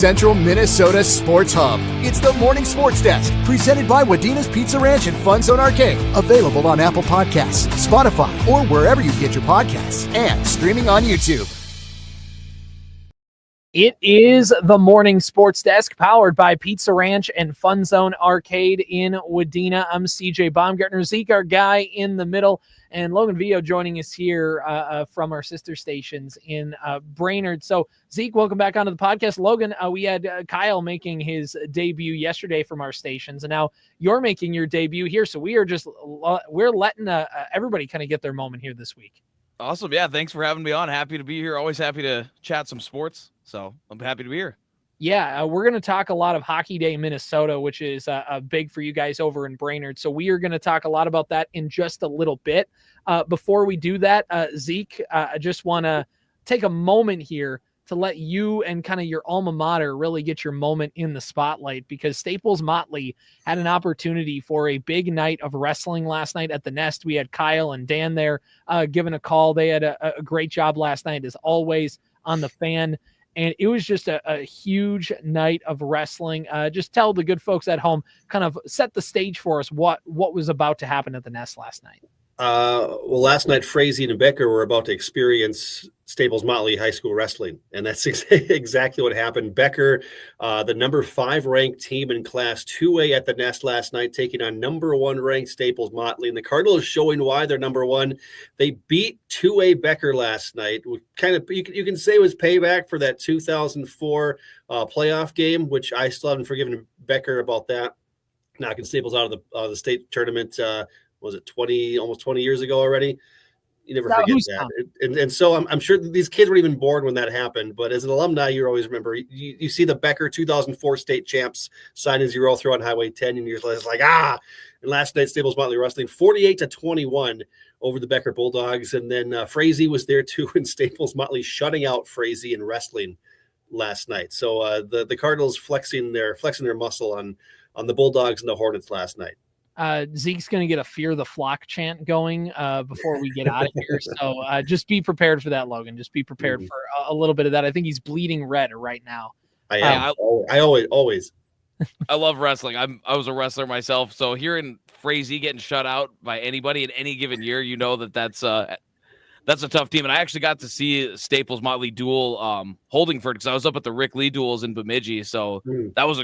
Central Minnesota Sports Hub. It's the Morning Sports Desk, presented by Wadena's Pizza Ranch and Fun Zone Arcade. Available on Apple Podcasts, Spotify, or wherever you get your podcasts, and streaming on YouTube. It is the Morning Sports Desk, powered by Pizza Ranch and Fun Zone Arcade in Wadena. I'm CJ Baumgartner, Zeke, our guy in the middle, and Logan Vio joining us here from our sister stations in Brainerd. So, Zeke, welcome back onto the podcast. Logan, we had Kyle making his debut yesterday from our stations, and now you're making your debut here. So we are we're letting everybody kind of get their moment here this week. Awesome. Yeah, thanks for having me on. Happy to be here. Always happy to chat some sports. So I'm happy to be here. Yeah, we're going to talk a lot of Hockey Day Minnesota, which is big for you guys over in Brainerd. So we are going to talk a lot about that in just a little bit. Before we do that, Zeke, I just want to take a moment here to let you and kind of your alma mater really get your moment in the spotlight, because Staples Motley had an opportunity for a big night of wrestling last night at the Nest. We had Kyle and Dan there giving a call. They had a great job last night, as always, on the Fan. And it was just a huge night of wrestling. Just tell the good folks at home, kind of set the stage for us, what was about to happen at the Nest last night. Well, last night, Frazee and Becker were about to experience Staples Motley high school wrestling, and that's exactly what happened. Becker, the number 5 ranked team in Class 2A at the Nest last night, taking on number 1 ranked Staples Motley, and the Cardinals showing why they're number 1. They beat 2A Becker last night. Kind of, you can say it was payback for that 2004 playoff game, which I still haven't forgiven Becker about that, knocking Staples out of the state tournament. Was it almost 20 years ago already? You never forget that. And so I'm sure these kids weren't even born when that happened. But as an alumni, you always remember, you see the Becker 2004 state champs sign as you roll through on Highway 10, and years later, it's like, And last night, Staples Motley wrestling 48-21 over the Becker Bulldogs. And then Frazee was there too, and Staples Motley shutting out Frazee in wrestling last night. So the Cardinals flexing their muscle on the Bulldogs and the Hornets last night. Zeke's going to get a Fear the Flock chant going before we get out of here. So just be prepared for that, Logan. Just be prepared for a little bit of that. I think he's bleeding red right now. I am. I always. I love wrestling. I was a wrestler myself. So hearing Frazee getting shut out by anybody in any given year, you know that's a tough team. And I actually got to see Staples Motley duel Holdingford, because I was up at the Rick Lee duels in Bemidji. So that was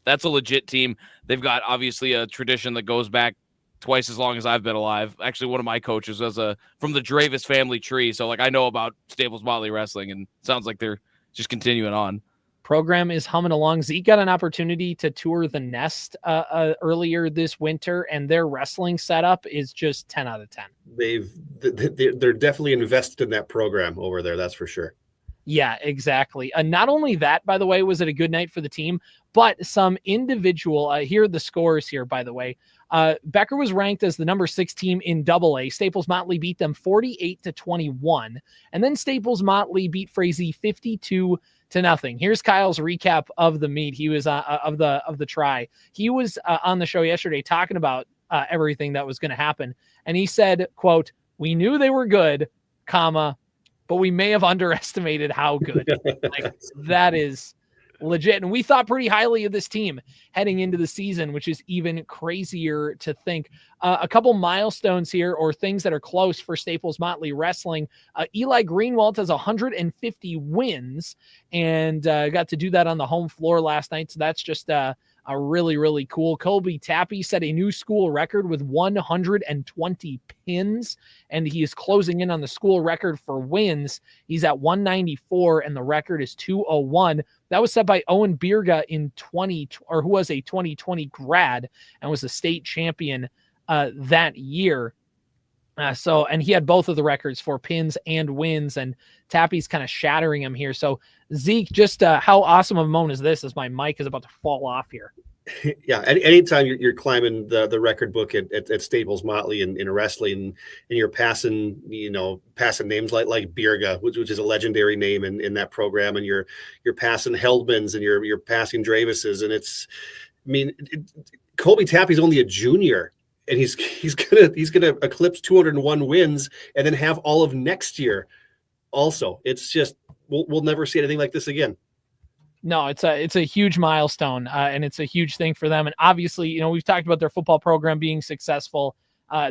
that's a legit team. They've got obviously a tradition that goes back twice as long as I've been alive. Actually, one of my coaches was from the Dravis family tree. So I know about Staples Motley wrestling, and it sounds like they're just continuing on. Program is humming along. Zeke got an opportunity to tour the Nest earlier this winter, and their wrestling setup is just 10 out of 10. They're definitely invested in that program over there. That's for sure. Yeah, exactly. Not only that, by the way, was it a good night for the team, but some individual, here are the scores here, by the way. Becker was ranked as the number 6 team in AA. Staples Motley beat them 48-21. And then Staples Motley beat Frazee 52-0. Here's Kyle's recap of the meet. He was of the try. He was on the show yesterday talking about everything that was going to happen. And he said, quote, "We knew they were good, but we may have underestimated how good." That is legit. And we thought pretty highly of this team heading into the season, which is even crazier to think. A couple milestones here, or things that are close for Staples Motley wrestling. Eli Greenwald has 150 wins and got to do that on the home floor last night. So that's just a really, really cool. Colby Tappy set a new school record with 120 pins, and he is closing in on the school record for wins. He's at 194, and the record is 201. That was set by Owen Birga who was a 2020 grad and was a state champion that year. And he had both of the records for pins and wins, and Tappy's kind of shattering him here. So Zeke, just how awesome of a moment is this, as my mic is about to fall off here? Yeah, anytime you're climbing the record book at Staples Motley in wrestling, and you're passing names like Birga, which is a legendary name in that program, and you're passing Heldmans, and you're passing Dravises, and Colby Tappy's only a junior, and he's gonna eclipse 201 wins, and then have all of next year. Also, it's just we'll never see anything like this again. No, it's a huge milestone, and it's a huge thing for them. And obviously, we've talked about their football program being successful.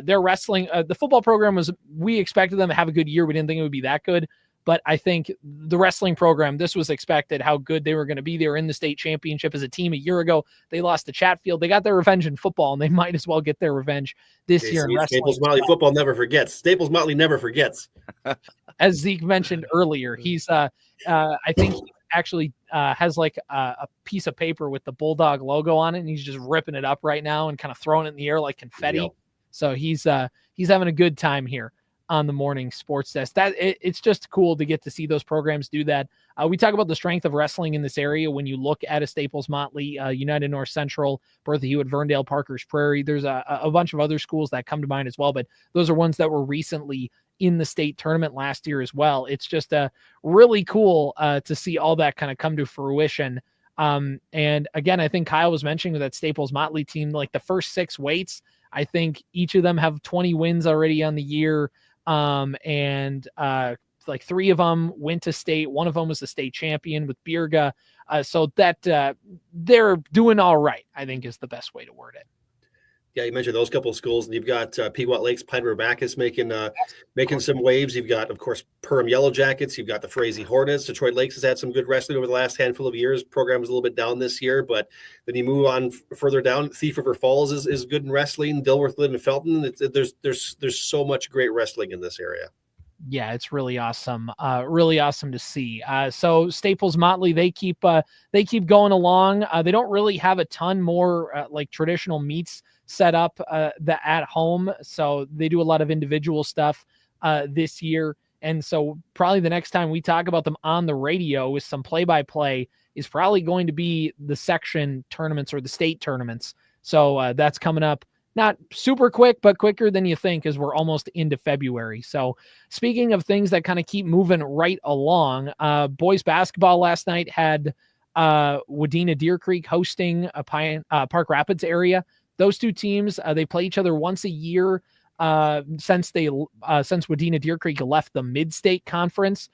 Their wrestling, the football program we expected them to have a good year. We didn't think it would be that good, but I think the wrestling program, this was expected how good they were going to be. They were in the state championship as a team a year ago. They lost to Chatfield. They got their revenge in football, and they might as well get their revenge this year in wrestling. Staples Motley football never forgets. Staples Motley never forgets. As Zeke mentioned earlier, he's I think he actually has like a piece of paper with the Bulldog logo on it, and he's just ripping it up right now and kind of throwing it in the air like confetti. Yep. So he's having a good time here on the morning sports desk. It's just cool to get to see those programs do that. We talk about the strength of wrestling in this area. When you look at a Staples Motley, United North Central, Bertha Hewitt, Verndale, Parker's Prairie, there's a bunch of other schools that come to mind as well, but those are ones that were recently in the state tournament last year as well. It's just really cool to see all that kind of come to fruition. And again, I think Kyle was mentioning that Staples Motley team, like the first 6 weights, I think each of them have 20 wins already on the year. And like 3 of them went to state. One of them was the state champion with Birga. So that they're doing all right, I think is the best way to word it. Yeah, you mentioned those couple of schools, and you've got Pequot Lakes, Pine River Bacchus making some waves. You've got, of course, Perham Yellow Jackets. You've got the Frazee Hornets. Detroit Lakes has had some good wrestling over the last handful of years. Program was a little bit down this year, but then you move on further down. Thief River Falls is good in wrestling. Dilworth, Lynn, and Felton. There's so much great wrestling in this area. Yeah, it's really awesome. Really awesome to see. So Staples Motley, they keep going along. They don't really have a ton more like traditional meets set up at home. So they do a lot of individual stuff this year. And so probably the next time we talk about them on the radio with some play-by-play is probably going to be the section tournaments or the state tournaments. So that's coming up. Not super quick, but quicker than you think as we're almost into February. So speaking of things that kind of keep moving right along, boys basketball last night had Wadena Deer Creek hosting a Park Rapids area. Those two teams, they play each other once a year since Wadena Deer Creek left the Mid-State Conference.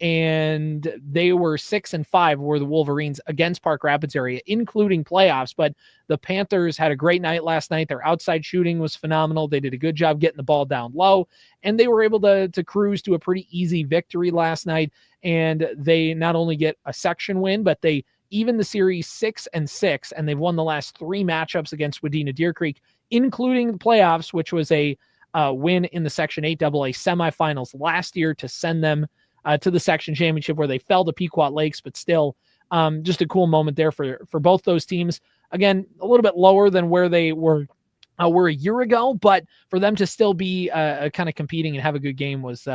And they were 6-5 were the Wolverines against Park Rapids area, including playoffs. But the Panthers had a great night last night. Their outside shooting was phenomenal. They did a good job getting the ball down low, and they were able to cruise to a pretty easy victory last night. And they not only get a section win, but they even the series 6-6, and they've won the last 3 matchups against Wadena Deer Creek, including the playoffs, which was a win in the Section 8AA semifinals last year to send them to the section championship, where they fell to Pequot Lakes, but still just a cool moment there for both those teams. Again, a little bit lower than where they were a year ago, but for them to still be kind of competing and have a good game was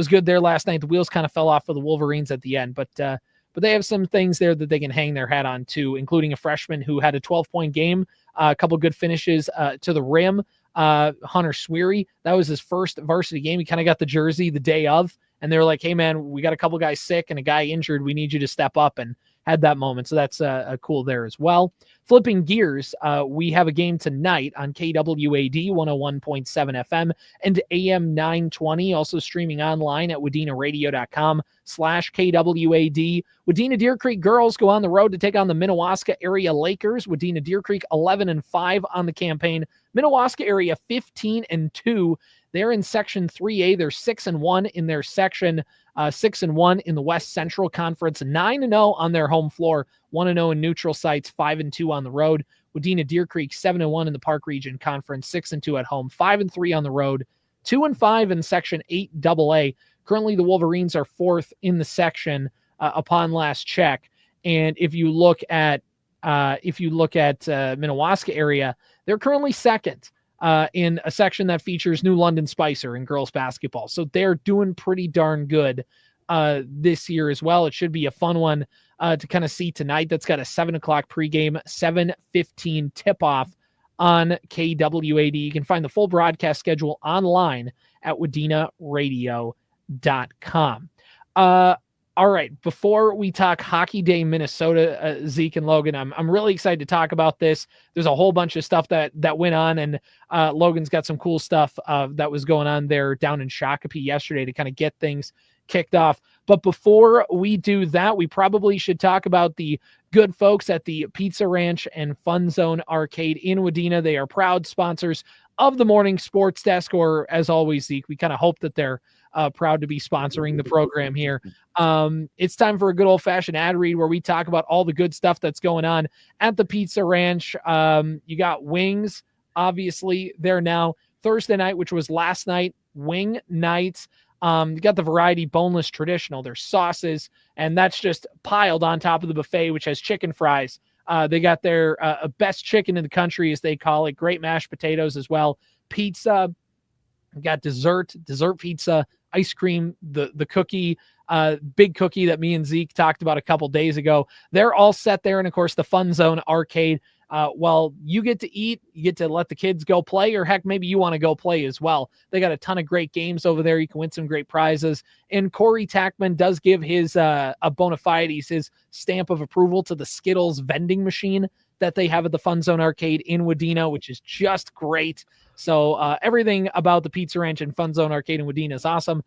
good there last night. The wheels kind of fell off for the Wolverines at the end, but they have some things there that they can hang their hat on too, including a freshman who had a 12-point game, a couple good finishes to the rim. Hunter Sweary, that was his first varsity game. He kind of got the jersey the day of, and they were like, hey man, we got a couple guys sick and a guy injured. We need you to step up, and had that moment. So that's cool there as well. Flipping gears, we have a game tonight on KWAD 101.7 FM and AM 920, also streaming online at WadenaRadio.com/KWAD. Wadena Deer Creek girls go on the road to take on the Minnewaska area Lakers. Wadena Deer Creek 11-5 on the campaign. Minnewaska area 15-2. They're in Section 3A. They're 6-1 in their section, 6-1 in the West Central Conference, 9-0 on their home floor, 1-0 in neutral sites, 5-2 on the road. Wadena Deer Creek 7-1 in the Park Region Conference, 6-2 at home, 5-3 on the road, 2-5 in Section 8AA. Currently, the Wolverines are 4th in the section upon last check. And if you look at Minnewaska area, they're currently 2nd. In a section that features New London Spicer in girls basketball. So they're doing pretty darn good this year as well. It should be a fun one to kind of see tonight. That's got a 7 o'clock pregame, 7:15 tip-off on KWAD. You can find the full broadcast schedule online at WadenaRadio.com. All right, before we talk Hockey Day Minnesota, Zeke and Logan, I'm really excited to talk about this. There's a whole bunch of stuff that went on, and Logan's got some cool stuff that was going on there down in Shakopee yesterday to kind of get things kicked off. But before we do that, we probably should talk about the good folks at the Pizza Ranch and Fun Zone Arcade in Wadena. They are proud sponsors of the Morning Sports Desk, or as always, Zeke, we kind of hope that they're proud to be sponsoring the program here. It's time for a good old-fashioned ad read where we talk about all the good stuff that's going on at the Pizza Ranch. You got wings, obviously, there now. Thursday night, which was last night, wing nights. You got the variety boneless traditional. There's sauces, and that's just piled on top of the buffet, which has chicken fries. They got their best chicken in the country, as they call it. Great mashed potatoes as well. Pizza. Got dessert pizza, ice cream, the cookie, big cookie that me and Zeke talked about a couple days ago. They're all set there. And of course, the Fun Zone Arcade. Well, you get to eat, you get to let the kids go play, or heck, maybe you want to go play as well. They got a ton of great games over there. You can win some great prizes. And Corey Tackman does give his a bona fides, his stamp of approval to the Skittles vending machine that they have at the Fun Zone Arcade in Wadena, which is just great. So everything about the Pizza Ranch and Fun Zone Arcade in Wadena is awesome.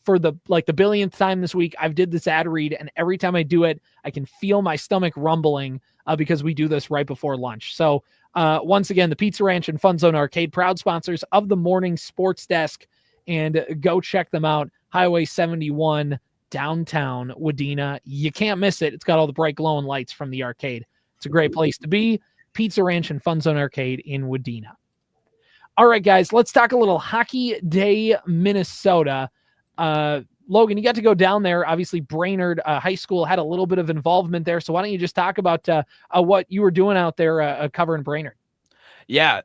For the billionth time this week, I've did this ad read, and every time I do it, I can feel my stomach rumbling because we do this right before lunch. So once again, the Pizza Ranch and Fun Zone Arcade, proud sponsors of the Morning Sports Desk, and go check them out. Highway 71, downtown Wadena. You can't miss it. It's got all the bright glowing lights from the arcade. It's a great place to be. Pizza Ranch and Fun Zone Arcade in Wadena. All right, guys, let's talk a little Hockey Day, Minnesota. Logan, you got to go down there. Obviously, Brainerd High School had a little bit of involvement there. So why don't you just talk about what you were doing out there covering Brainerd? Yeah.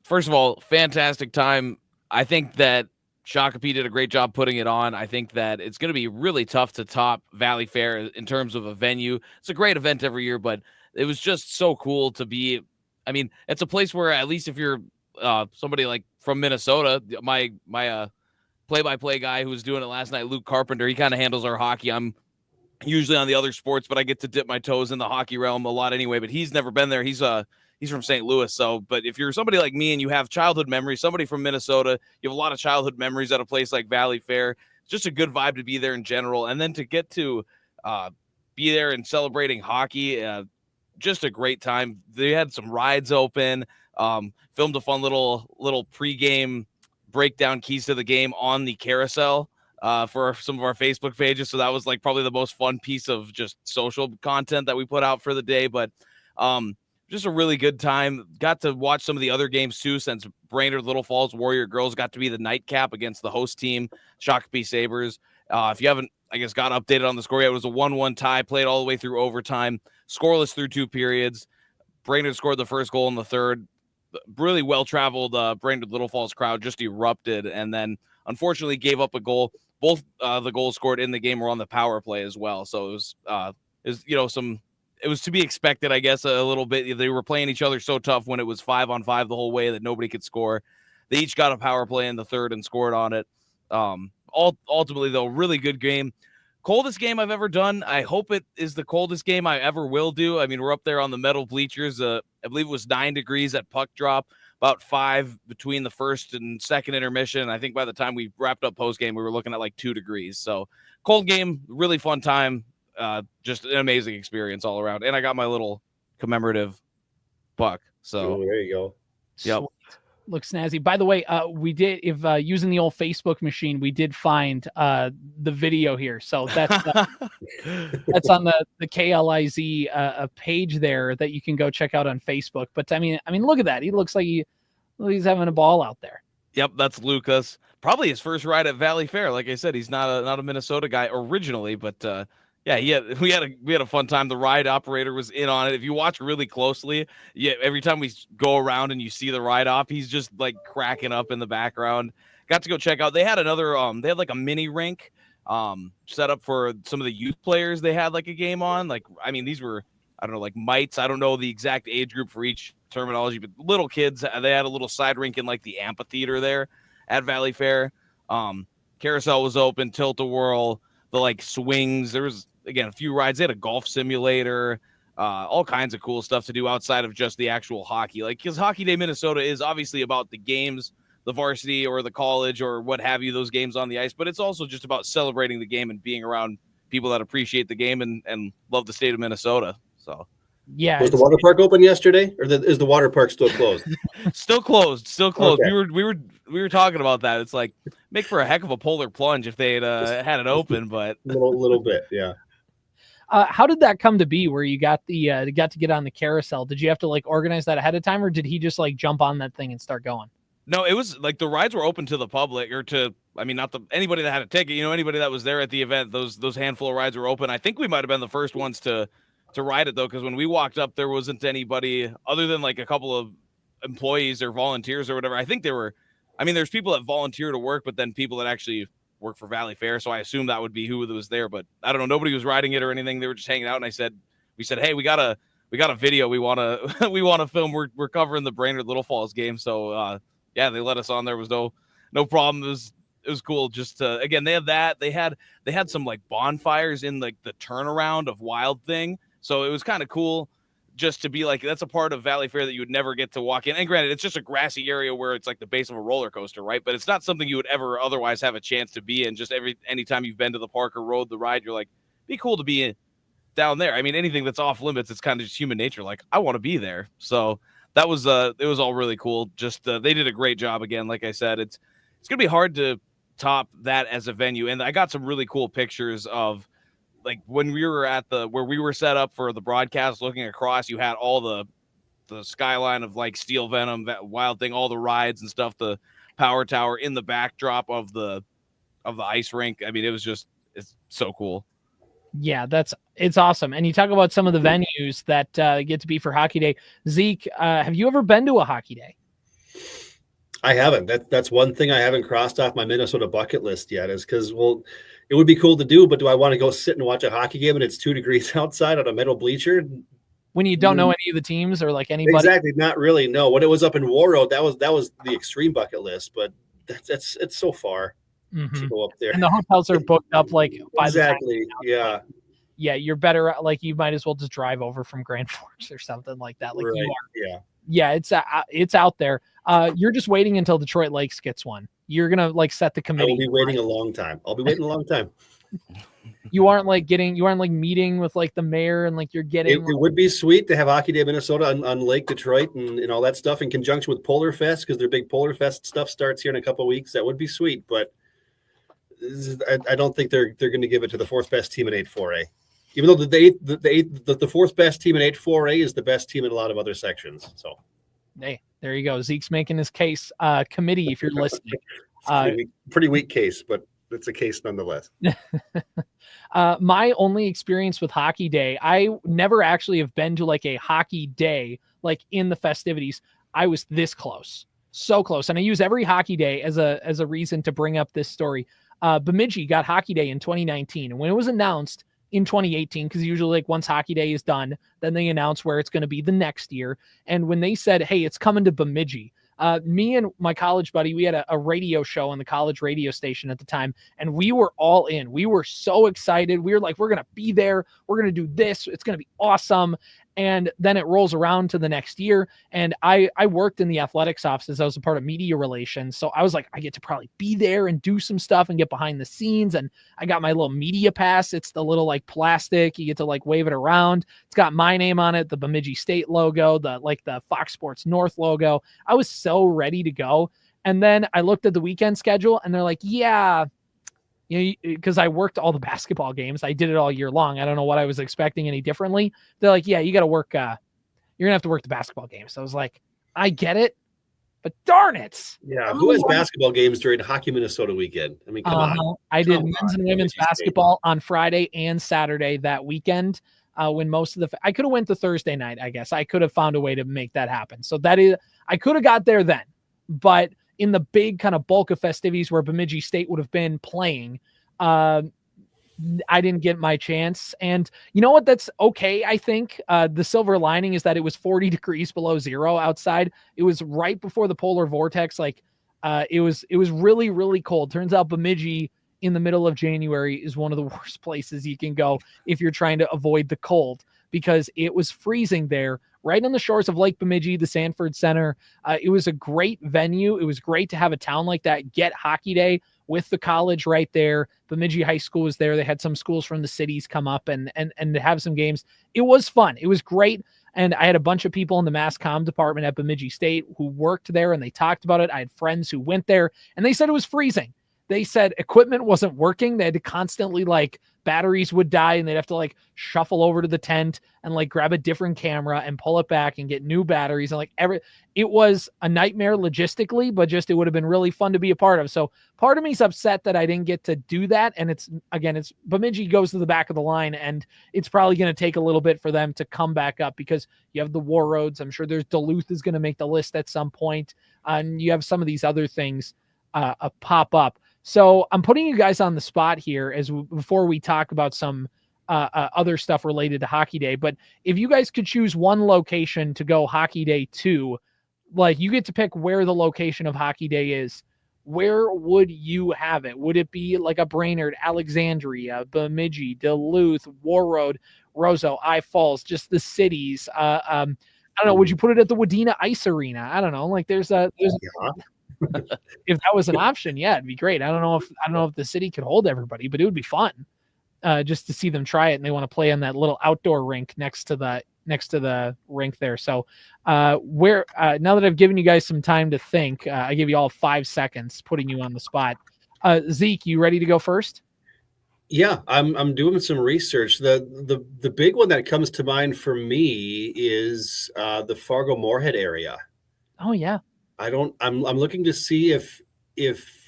First of all, fantastic time. I think that Shakopee did a great job putting it on. I think that it's going to be really tough to top Valley Fair in terms of a venue. It's a great event every year, but it was just so cool to be. I mean, it's a place where at least if you're somebody like from Minnesota, my play-by-play guy who was doing it last night, Luke Carpenter, he kind of handles our hockey. I'm usually on the other sports, but I get to dip my toes in the hockey realm a lot anyway, but he's never been there. He's from St. Louis. So, but if you're somebody like me and you have childhood memories, somebody from Minnesota, you have a lot of childhood memories at a place like Valley Fair. It's just a good vibe to be there in general. And then to get to be there and celebrating hockey, just a great time. They had some rides open, filmed a fun little pregame breakdown keys to the game on the carousel for some of our Facebook pages. So that was like probably the most fun piece of just social content that we put out for the day. But just a really good time. Got to watch some of the other games too, since Brainerd Little Falls Warrior Girls got to be the nightcap against the host team, Shakopee Sabres. If you haven't, I guess, got updated on the score yet, it was a 1-1 tie, played all the way through overtime, scoreless through 2 periods. Brainerd scored the first goal in the third. Really well-traveled Brainerd Little Falls crowd just erupted, and then unfortunately gave up a goal. Both the goals scored in the game were on the power play as well. So it was to be expected, I guess, a little bit. They were playing each other so tough when it was 5-on-5 the whole way that nobody could score. They each got a power play in the third and scored on it. Ultimately, though, really good game. Coldest game I've ever done. I hope it is the coldest game I ever will do. I mean, we're up there on the metal bleachers. I believe it was 9 degrees at puck drop, about 5 between the first and second intermission. I think by the time we wrapped up post game, we were looking at like 2 degrees. So cold game, really fun time. Just an amazing experience all around. And I got my little commemorative puck. So there you go. Yep. Looks snazzy. By the way, we did, if using the old Facebook machine, we did find the video here. So that's that's on the KLIZ page there that you can go check out on Facebook. But I mean, look at that. He looks like he's having a ball out there. Yep, that's Lucas. Probably his first ride at Valley Fair. Like I said, he's not a Minnesota guy originally, but yeah, we had a fun time. The ride operator was in on it. If you watch really closely, every time we go around and you see the ride op, he's just like cracking up in the background. Got to go check out. They had another they had like a mini rink set up for some of the youth players. They had like a game on. Like, I mean, these were, I don't know, like mites. I don't know the exact age group for each terminology, but little kids. They had a little side rink in like the amphitheater there at Valley Fair. Carousel was open, tilt-a-whirl, the like swings. There was, again, a few rides. They had a golf simulator, all kinds of cool stuff to do outside of just the actual hockey. Like, because Hockey Day Minnesota is obviously about the games, the varsity or the college or what have you, those games on the ice, but it's also just about celebrating the game and being around people that appreciate the game and love the state of Minnesota. So yeah. Was the water park open yesterday, or is the water park still closed? Still closed. Okay. We were talking about that. It's like make for a heck of a polar plunge if they had it open, but little bit, yeah. How did that come to be where you got to get on the carousel? Did you have to like organize that ahead of time, or did he just like jump on that thing and start going? No, it was like the rides were open to the public, or to, I mean, not anybody that had a ticket, anybody that was there at the event, those handful of rides were open. I think we might've been the first ones to ride it though. Cause when we walked up, there wasn't anybody other than like a couple of employees or volunteers or whatever. I think there's people that volunteer to work, but then people that actually work for Valley Fair. So I assume that would be who was there, but I don't know. Nobody was riding it or anything. They were just hanging out. And we said, hey, we got a video. We want to film. We're covering the Brainerd Little Falls game. So, yeah, they let us on. There was no problem. It was cool. Just again, they had that. They had some like bonfires in like the turnaround of Wild Thing. So it was kind of cool just to be like, that's a part of Valley Fair that you would never get to walk in. And granted, it's just a grassy area where it's like the base of a roller coaster, right? But it's not something you would ever otherwise have a chance to be in. Just anytime you've been to the park or rode the ride, you're like, be cool to be down there. I mean, anything that's off limits, it's kind of just human nature. Like, I want to be there. So that was it was all really cool. Just they did a great job again. Like I said, it's gonna be hard to top that as a venue. And I got some really cool pictures of like when we were at where we were set up for the broadcast, looking across, you had all the skyline of like Steel Venom, that Wild Thing, all the rides and stuff, the power tower in the backdrop of the ice rink. I mean, it's so cool. Yeah, it's awesome. And you talk about some of the venues that get to be for Hockey Day. Zeke, have you ever been to a Hockey Day? I haven't. That's one thing I haven't crossed off my Minnesota bucket list yet, is because, it would be cool to do, but do I want to go sit and watch a hockey game and it's 2 degrees outside on a metal bleacher? When you don't know any of the teams or like anybody? Exactly. Not really. No. When it was up in Warroad, that was the extreme bucket list, but it's so far to go up there. And the hotels are booked up like by exactly. Yeah. Yeah. You're better. Like you might as well just drive over from Grand Forks or something like that. Like right. you are. Yeah. Yeah. It's out there. You're just waiting until Detroit Lakes gets one. You're going to like set the committee. I will be waiting a long time. You aren't meeting with like the mayor and like you're getting. It would be sweet to have Hockey Day Minnesota on Lake Detroit and all that stuff in conjunction with Polar Fest, because their big Polar Fest stuff starts here in a couple of weeks. That would be sweet, but I don't think they're going to give it to the fourth best team in 8-4A. Even though the fourth best team in 8-4A is the best team in a lot of other sections. So, hey, there you go. Zeke's making his case. Committee, if you're listening. Pretty weak case, but it's a case nonetheless. My only experience with Hockey Day, I never actually have been to like a hockey day, like in the festivities. I was this close, so close. And I use every Hockey Day as a reason to bring up this story. Bemidji got Hockey Day in 2019. And when it was announced in 2018, because usually like once Hockey Day is done, then they announce where it's going to be the next year. And when they said, hey, it's coming to Bemidji, me and my college buddy, we had a radio show on the college radio station at the time, and we were all in. We were so excited. We were like, we're going to be there. We're going to do this. It's going to be awesome. And then it rolls around to the next year. And I worked in the athletics offices. I was a part of media relations. So I was like, I get to probably be there and do some stuff and get behind the scenes. And I got my little media pass. It's the little like plastic. You get to like wave it around. It's got my name on it, the Bemidji State logo, the Fox Sports North logo. I was so ready to go. And then I looked at the weekend schedule and they're like, yeah, because I worked all the basketball games. I did it all year long. I don't know what I was expecting any differently. They're like, yeah, you got to work. You're going to have to work the basketball games. So I was like, I get it, but darn it. Yeah. Who has basketball games during Hockey Minnesota weekend? I mean, come on. I did men's and women's basketball on Friday and Saturday that weekend. When most of I could have went to Thursday night, I guess. I could have found a way to make that happen. So I could have got there then, but in the big kind of bulk of festivities where Bemidji State would have been playing, I didn't get my chance. And you know what? That's okay. I think the silver lining is that it was 40 degrees below zero outside. It was right before the polar vortex. Like it was really, really cold. Turns out Bemidji in the middle of January is one of the worst places you can go if you're trying to avoid the cold, because it was freezing there right on the shores of Lake Bemidji, the Sanford Center. It was a great venue. It was great to have a town like that get Hockey Day with the college right there. Bemidji High School was there. They had some schools from the cities come up and to have some games. It was fun. It was great. And I had a bunch of people in the mass comm department at Bemidji State who worked there, and they talked about it. I had friends who went there, and they said it was freezing. They said equipment wasn't working. They had to constantly, like, batteries would die, and they'd have to, like, shuffle over to the tent and, like, grab a different camera and pull it back and get new batteries. And, like, it was a nightmare logistically, but just it would have been really fun to be a part of. So part of me is upset that I didn't get to do that. And it's Bemidji goes to the back of the line, and it's probably going to take a little bit for them to come back up because you have the War Roads. I'm sure there's Duluth is going to make the list at some point, and you have some of these other things pop up. So I'm putting you guys on the spot here before we talk about some other stuff related to Hockey Day. But if you guys could choose one location to go Hockey Day to, like, you get to pick where the location of Hockey Day is, where would you have it? Would it be like a Brainerd, Alexandria, Bemidji, Duluth, War Road, Roseau, I Falls, just the cities? I don't know. Would you put it at the Wadena Ice Arena? I don't know. Like there's if that was an option, yeah, it'd be great. I don't know if the city could hold everybody, but it would be fun just to see them try it. And they want to play on that little outdoor rink next to the rink there. So now that I've given you guys some time to think, I give you all 5 seconds, putting you on the spot. Zeke, you ready to go first? Yeah, I'm doing some research. The big one that comes to mind for me is the Fargo-Moorhead area. Oh yeah. I'm looking to see if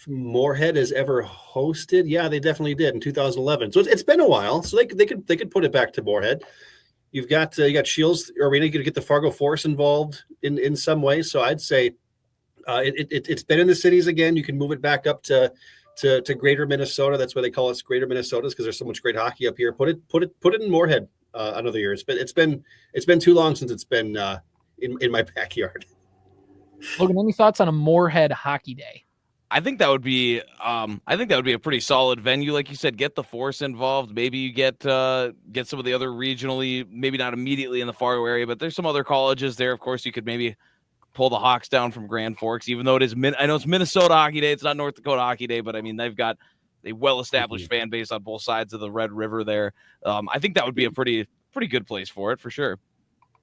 Moorhead has ever hosted. Yeah, they definitely did in 2011. So it's been a while. So they could put it back to Moorhead. You got Shields Arena. You could get the Fargo Force involved in some way. So I'd say it's been in the cities again. You can move it back up to Greater Minnesota. That's why they call us Greater Minnesotas, because there's so much great hockey up here. Put it in Moorhead another year. It's been too long since it's been in my backyard. Logan, any thoughts on a Moorhead Hockey Day? I think that would be a pretty solid venue. Like you said, get the Force involved. Maybe you get some of the other regionally, maybe not immediately in the Fargo area, but there's some other colleges there. Of course, you could maybe pull the Hawks down from Grand Forks, even though I know it's Minnesota Hockey Day. It's not North Dakota Hockey Day, but I mean, they've got a well-established fan base on both sides of the Red River there. I think that would be a pretty good place for it, for sure.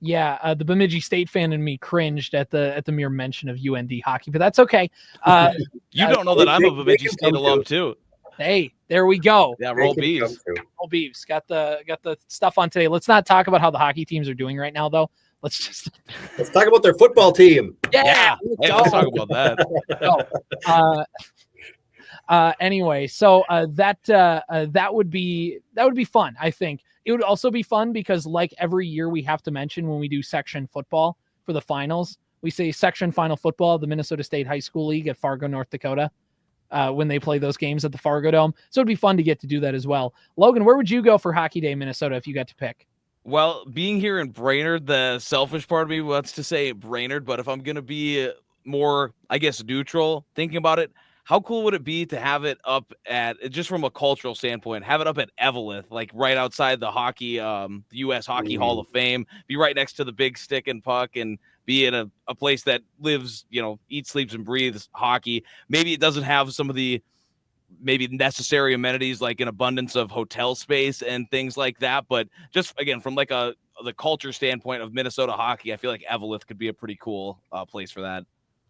Yeah, the Bemidji State fan in me cringed at the mere mention of UND hockey, but that's okay. You don't know that I'm a Bemidji State alum too. Hey, there we go. Yeah, roll Beavs. Roll Beavs. Got the stuff on today. Let's not talk about how the hockey teams are doing right now, though. Let's talk about their football team. Yeah. Let's talk about that. Anyway, so that would be fun. I think it would also be fun because, like every year, we have to mention when we do section football for the finals, we say section final football, the Minnesota State High School League at Fargo, North Dakota, when they play those games at the Fargo Dome. So it'd be fun to get to do that as well. Logan, where would you go for Hockey Day, Minnesota, if you got to pick? Well, being here in Brainerd, the selfish part of me wants to say Brainerd, but if I'm going to be more, I guess, neutral, thinking about it, how cool would it be to have it up at, just from a cultural standpoint, have it up at Eveleth, like right outside the hockey, the U.S. Hockey Hall of Fame, be right next to the big stick and puck, and be in a place that lives, eats, sleeps, and breathes hockey. Maybe it doesn't have some of the maybe necessary amenities like an abundance of hotel space and things like that, but just, again, from like the culture standpoint of Minnesota hockey, I feel like Eveleth could be a pretty cool place for that.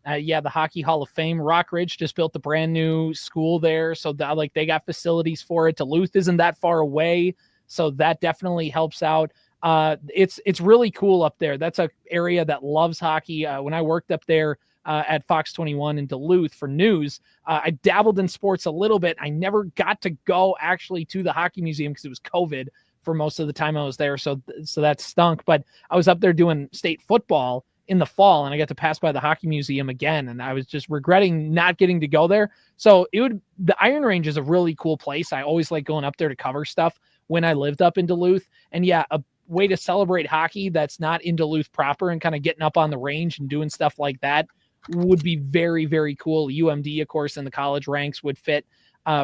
The Hockey Hall of Fame. Rockridge just built a brand new school there, so that, they got facilities for it. Duluth isn't that far away, so that definitely helps out. It's really cool up there. That's an area that loves hockey. When I worked up there at Fox 21 in Duluth for news, I dabbled in sports a little bit. I never got to go actually to the hockey museum because it was COVID for most of the time I was there, so that stunk. But I was up there doing state football in the fall, and I got to pass by the hockey museum again, and I was just regretting not getting to go there. So the Iron Range is a really cool place. I always like going up there to cover stuff when I lived up in Duluth. And yeah, a way to celebrate hockey that's not in Duluth proper and kind of getting up on the range and doing stuff like that would be very, very cool. UMD, of course, in the college ranks would fit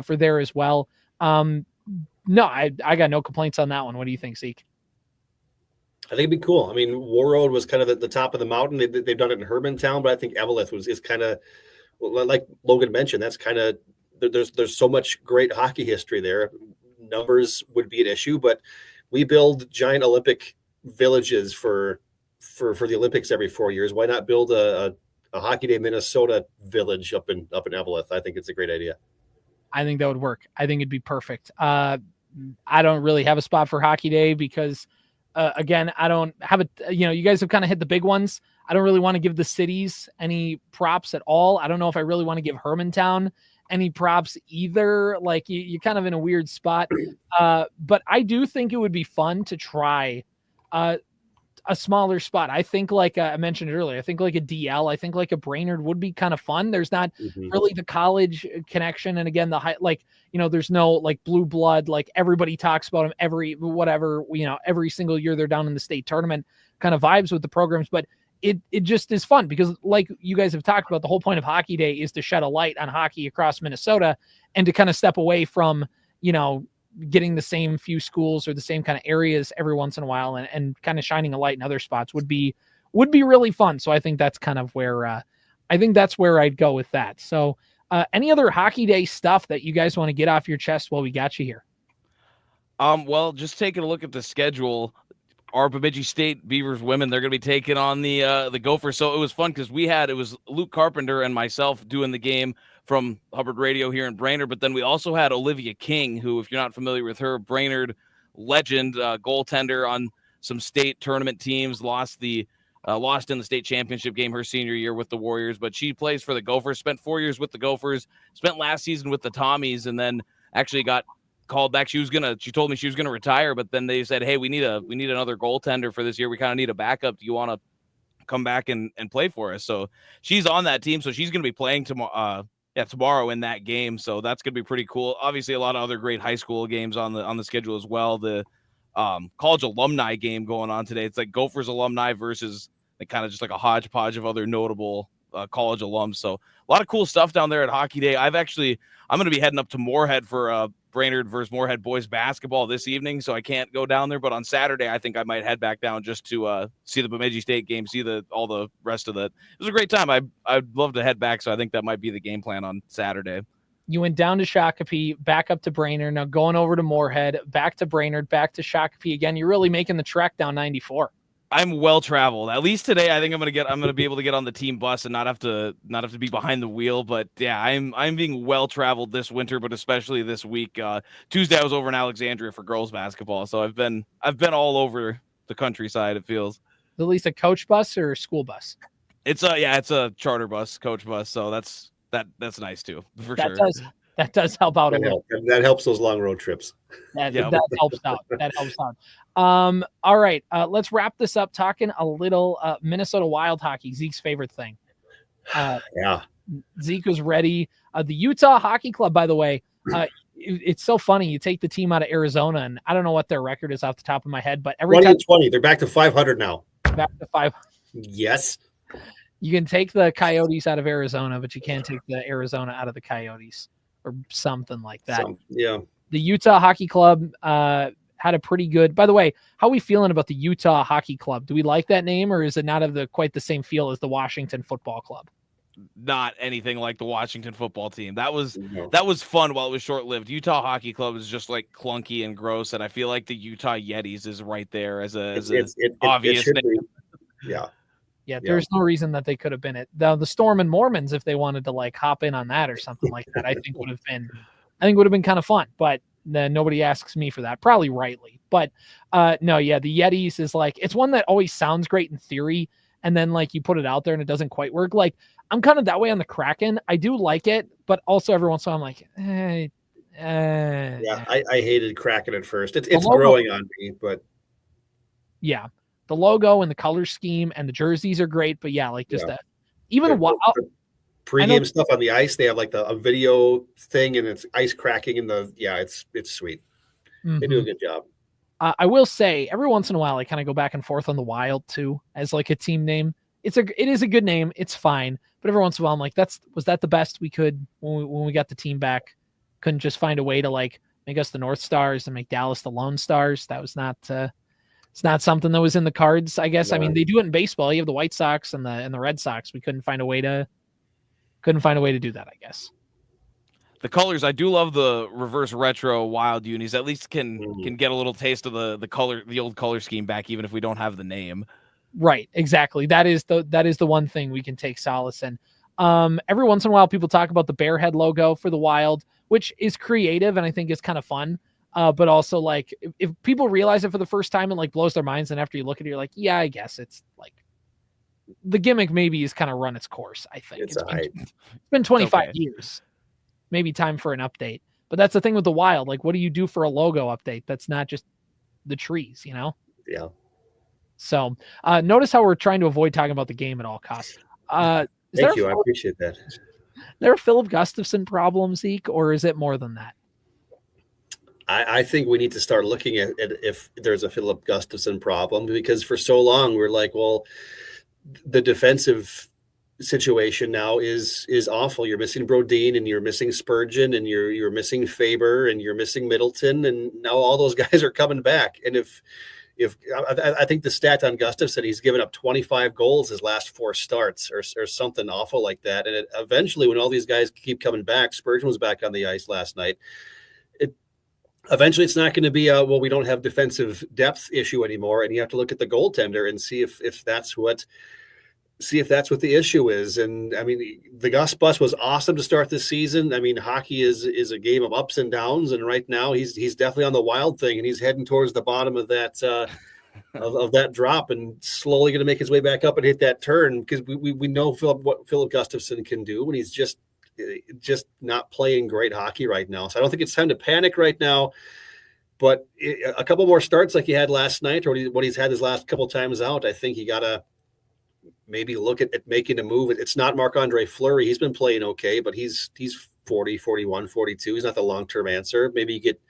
for there as well. No, I got no complaints on that one. What do you think, Zeke? I think it'd be cool. I mean, Warroad was kind of the top of the mountain. They've done it in Hermantown, but I think Eveleth is kind of, like Logan mentioned, that's kind of, there's so much great hockey history there. Numbers would be an issue, but we build giant Olympic villages for the Olympics every 4 years. Why not build a Hockey Day Minnesota village up in Eveleth? I think it's a great idea. I think that would work. I think it'd be perfect. I don't really have a spot for Hockey Day because, again, I don't have it. You guys have kind of hit the big ones. I don't really want to give the cities any props at all. I don't know if I really want to give Hermantown any props either. Like you're kind of in a weird spot. But I do think it would be fun to try a smaller spot. I think like I mentioned it earlier, I think like a DL, I think like a Brainerd would be kind of fun. There's not really the college connection. And again, there's no like blue blood, like everybody talks about them every single year they're down in the state tournament kind of vibes with the programs, but it just is fun because like you guys have talked about, the whole point of Hockey Day is to shed a light on hockey across Minnesota and to kind of step away from, getting the same few schools or the same kind of areas every once in a while and kind of shining a light in other spots would be really fun. So I think that's kind of where I'd go with that. So any other Hockey Day stuff that you guys want to get off your chest while we got you here? Well, just taking a look at the schedule, our Bemidji State Beavers women, they're going to be taking on the Gophers. So it was fun because it was Luke Carpenter and myself doing the game from Hubbard Radio here in Brainerd, but then we also had Olivia King, who, if you're not familiar with her, Brainerd legend, goaltender on some state tournament teams, lost in the state championship game her senior year with the Warriors, but she plays for the Gophers, spent 4 years with the Gophers, spent last season with the Tommies, and then actually got called back. She told me she was gonna retire, but then they said, hey, we need another goaltender for this year. We kind of need a backup. Do you want to come back and play for us? So she's on that team, so she's gonna be playing tomorrow in that game. So that's going to be pretty cool. Obviously a lot of other great high school games on the schedule as well. The college alumni game going on today. It's like Gophers alumni versus like kind of just like a hodgepodge of other notable college alums. So a lot of cool stuff down there at Hockey Day. I'm going to be heading up to Moorhead for Brainerd versus Moorhead boys basketball this evening, so I can't go down there. But on Saturday, I think I might head back down just to see the Bemidji State game, see all the rest of that. It was a great time. I'd love to head back, so I think that might be the game plan on Saturday. You went down to Shakopee, back up to Brainerd, now going over to Moorhead, back to Brainerd, back to Shakopee again. You're really making the trek down 94. I'm well traveled. At least today, I think I'm gonna be able to get on the team bus and not have to be behind the wheel. But yeah, I'm being well traveled this winter, but especially this week. Tuesday I was over in Alexandria for girls basketball, so I've been all over the countryside. It feels. At least a coach bus or a school bus? It's a charter bus, coach bus. So that's nice too, for sure. That does help out a little. That helps those long road trips. That helps out. That helps out. All right. Let's wrap this up talking a little Minnesota Wild hockey, Zeke's favorite thing. Yeah. Zeke was ready. The Utah Hockey Club, by the way, it's so funny. You take the team out of Arizona, and I don't know what their record is off the top of my head, but every 20, they're back to 500 now. Back to 500. Yes. You can take the Coyotes out of Arizona, but you can't take the Arizona out of the Coyotes or something like that. Yeah. The Utah Hockey Club had a pretty good. By the way, how are we feeling about the Utah Hockey Club? Do we like that name, or is it not quite the same feel as the Washington Football Club? Not anything like the Washington football team. That was fun while it was short-lived. Utah Hockey Club is just like clunky and gross, and I feel like the Utah Yetis is right there as obvious name. Yeah, there's no reason that they could have been it. The Storm and Mormons, if they wanted to like hop in on that or something like that, I think would have been kind of fun. But nobody asks me for that, probably rightly. But the Yetis is like, it's one that always sounds great in theory, and then like you put it out there and it doesn't quite work. Like I'm kind of that way on the Kraken. I do like it, but also every once in a while I'm like, I hated Kraken at first. It's growing on me, but yeah. The logo and the color scheme and the jerseys are great, but yeah, like just that. Even the pregame stuff on the ice, they have like a video thing and it's ice cracking and it's sweet. Mm-hmm. They do a good job. I will say every once in a while I kind of go back and forth on the Wild too as like a team name. It is a good name. It's fine, but every once in a while I'm like, was that the best we could when we got the team back? Couldn't just find a way to like make us the North Stars and make Dallas the Lone Stars. That was not. It's not something that was in the cards, I guess. No. I mean, they do it in baseball. You have the White Sox and the Red Sox. We couldn't find a way to do that, I guess. The colors, I do love the reverse retro wild unis. At least can get a little taste of the old color scheme back, even if we don't have the name. Right, exactly. That is the one thing we can take solace in. Every once in a while, people talk about the bear head logo for the Wild, which is creative and I think is kind of fun. But also, like, if people realize it for the first time and like blows their minds, and after you look at it, you're like, yeah, I guess it's like the gimmick maybe has kind of run its course. I think it's been 25 years. Maybe time for an update. But that's the thing with the Wild. Like, what do you do for a logo update? That's not just the trees, you know? Yeah. So notice how we're trying to avoid talking about the game at all costs. Thank you. I appreciate that. Is there a Philip Gustafson problem, Zeke, or is it more than that? I think we need to start looking at if there's a Philip Gustafson problem, because for so long we're like, well, the defensive situation now is awful. You're missing Brodeen and you're missing Spurgeon and you're missing Faber and you're missing Middleton, and now all those guys are coming back. And if I think the stat on Gustafson, he's given up 25 goals his last 4 starts or something awful like that. And eventually, when all these guys keep coming back, Spurgeon was back on the ice last night. Eventually, it's not going to be we don't have defensive depth issue anymore, and you have to look at the goaltender and see if that's what the issue is. And I mean, the Gus bus was awesome to start this season. I mean, hockey is a game of ups and downs, and right now he's definitely on the Wild thing, and he's heading towards the bottom of that of that drop, and slowly going to make his way back up and hit that turn, because we know what Philip Gustafson can do when he's just not playing great hockey right now. So I don't think it's time to panic right now. But a couple more starts like he had last night, or what he's had his last couple times out, I think you got to maybe look at making a move. It's not Marc-Andre Fleury. He's been playing okay, but he's 40, 41, 42. He's not the long-term answer. Maybe you get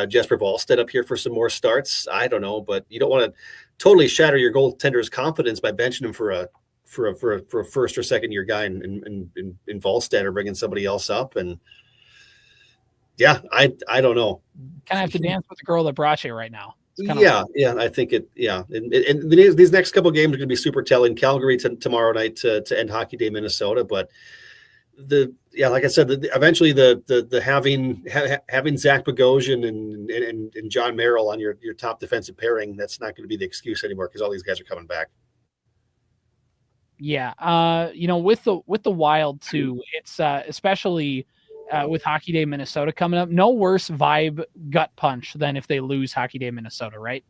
Jesper Wallstedt up here for some more starts. I don't know, but you don't want to totally shatter your goaltender's confidence by benching him for a first or second year guy in Wallstedt, or bringing somebody else up. And yeah, I don't know. Kind of have to dance with the girl that brought you right now. Yeah, I think it. Yeah, and these next couple of games are going to be super telling. Calgary tomorrow night to end Hockey Day Minnesota, but like I said, eventually the having Zach Bogosian and John Merrill on your top defensive pairing, that's not going to be the excuse anymore, because all these guys are coming back. Yeah, with the Wild too, it's especially with Hockey Day Minnesota coming up, no worse vibe gut punch than if they lose Hockey Day Minnesota, right?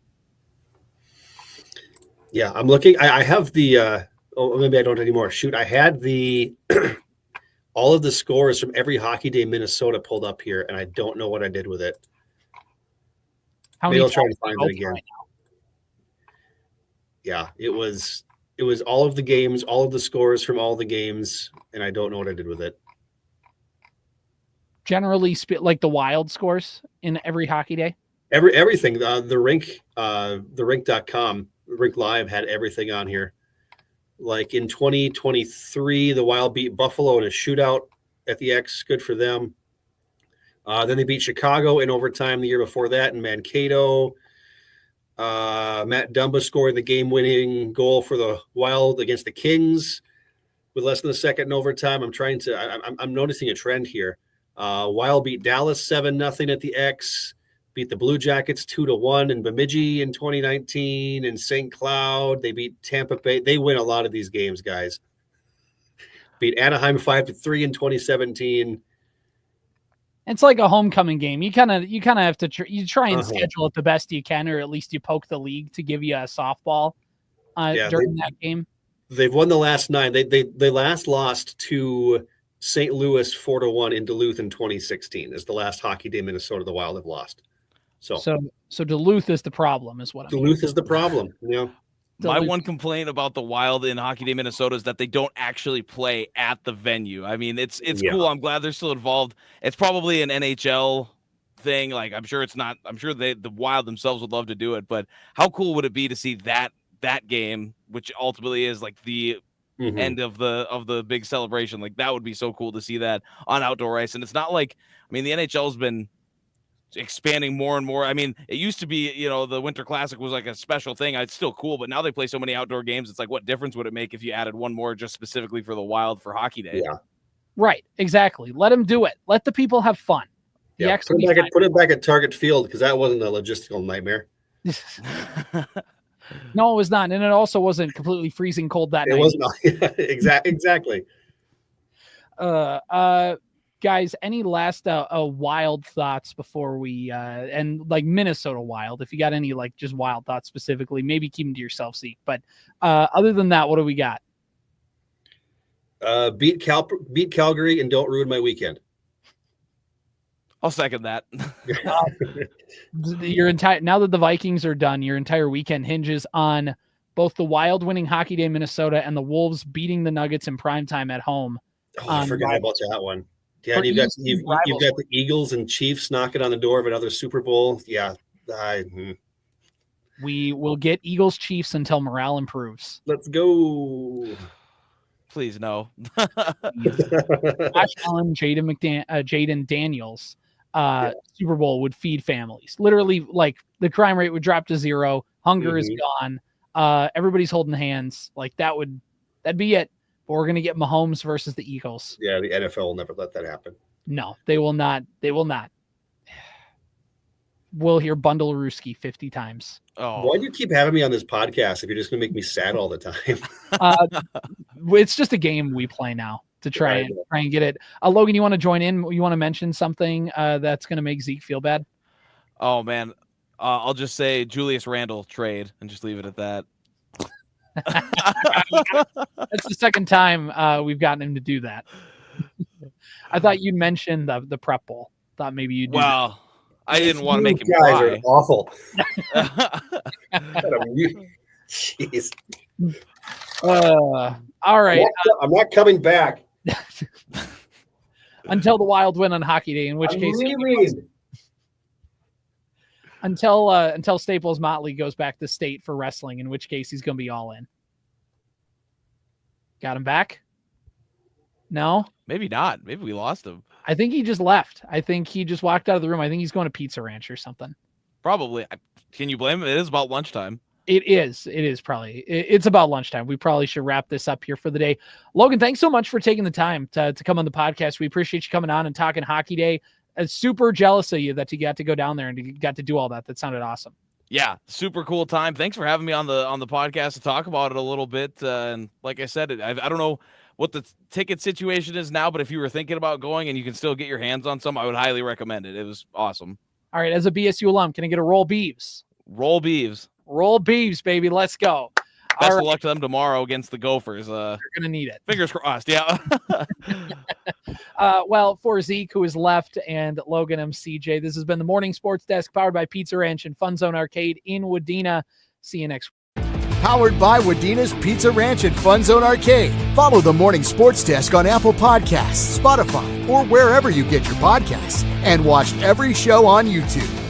Yeah, I'm looking. I have the maybe I don't anymore. Shoot, I had the all of the scores from every Hockey Day Minnesota pulled up here, and I don't know what I did with it. Maybe I'll try to find it again. Right, yeah, it was all of the games, all of the scores from all the games, and I don't know what I did with it. Generally, like the Wild scores in every Hockey Day? Everything. The rink.com, Rink Live had everything on here. Like in 2023, the Wild beat Buffalo in a shootout at the X. Good for them. Then they beat Chicago in overtime the year before that in Mankato. Matt Dumba scored the game-winning goal for the Wild against the Kings with less than a second in overtime. I'm noticing a trend here. Wild beat Dallas 7-0 at the X, beat the Blue Jackets 2-1 in Bemidji in 2019, and St. Cloud. They beat Tampa Bay. They win a lot of these games, guys. Beat Anaheim 5-3 in 2017. It's like a homecoming game. You kind of have to try and schedule it the best you can, or at least you poke the league to give you a softball during that game. They've won the last 9. They last lost to St. Louis 4-1 in Duluth in 2016. Is the last Hockey Day Minnesota the Wild have lost. So Duluth is the problem, is what I'm Duluth hearing. Is the problem. Yeah. My one complaint about the Wild in Hockey Day Minnesota is that they don't actually play at the venue. I mean, it's cool. I'm glad they're still involved. It's probably an NHL thing. Like, I'm sure it's not. I'm sure the Wild themselves would love to do it. But how cool would it be to see that game, which ultimately is like the end of the big celebration? Like, that would be so cool to see that on outdoor ice. And it's not like, I mean, the NHL has been expanding more and more. I mean, it used to be, the Winter Classic was like a special thing. It's still cool, but now they play so many outdoor games. It's like, what difference would it make if you added one more just specifically for the Wild for Hockey Day? Yeah. Right. Exactly. Let them do it. Let the people have fun. Yeah. Put it back at Target Field, because that wasn't a logistical nightmare. No, it was not. And it also wasn't completely freezing cold that night. It was not. Exactly. Guys, any last Wild thoughts before we and like Minnesota Wild? If you got any like just Wild thoughts specifically, maybe keep them to yourself, Zeke. But other than that, what do we got? Beat Calgary and don't ruin my weekend. I'll second that. Your entire now that the Vikings are done, your entire weekend hinges on both the Wild winning Hockey Day in Minnesota and the Wolves beating the Nuggets in primetime at home. Oh, I forgot about that one. Yeah, and you've got the Eagles and Chiefs knocking on the door of another Super Bowl. Yeah. We will get Eagles Chiefs until morale improves. Let's go. Please, no. Josh Allen, Jaden Daniels, Super Bowl would feed families. Literally, like the crime rate would drop to 0. Hunger is gone. Everybody's holding hands. Like that'd be it. But we're going to get Mahomes versus the Eagles. Yeah, the NFL will never let that happen. No, they will not. They will not. We'll hear Bundle Ruski 50 times. Oh, why do you keep having me on this podcast if you're just going to make me sad all the time? It's just a game we play now to try and get it. Logan, you want to join in? You want to mention something that's going to make Zeke feel bad? Oh, man. I'll just say Julius Randle trade and just leave it at that. That's the second time we've gotten him to do that. I thought you'd mention the prep bowl. Thought maybe you'd do that. I didn't want to make him guys cry. Are awful. Jeez. All right. I'm not coming back until the Wild win on Hockey Day, in which case until Staples Motley goes back to state for wrestling, in which case he's going to be all in. Got him back? No? Maybe not. Maybe we lost him. I think he just left. I think he just walked out of the room. I think he's going to Pizza Ranch or something. Probably. Can you blame him? It is about lunchtime. It is probably. It's about lunchtime. We probably should wrap this up here for the day. Logan, thanks so much for taking the time to come on the podcast. We appreciate you coming on and talking Hockey Day. I'm super jealous of you that you got to go down there and you got to do all that. That sounded awesome. Yeah, super cool time. Thanks for having me on the podcast to talk about it a little bit. And like I said, I don't know what the ticket situation is now, but if you were thinking about going and you can still get your hands on some, I would highly recommend it. It was awesome. All right, as a BSU alum, can I get a roll Beavs? Roll Beavs. Roll Beavs, baby. Let's go. Best of luck to them tomorrow against the Gophers. You're going to need it. Fingers crossed, yeah. Well, for Zeke, who is left, and Logan, I'm CJ. This has been the Morning Sports Desk, powered by Pizza Ranch and Fun Zone Arcade in Wadena. See you next week. Powered by Wadena's Pizza Ranch and Fun Zone Arcade. Follow the Morning Sports Desk on Apple Podcasts, Spotify, or wherever you get your podcasts. And watch every show on YouTube.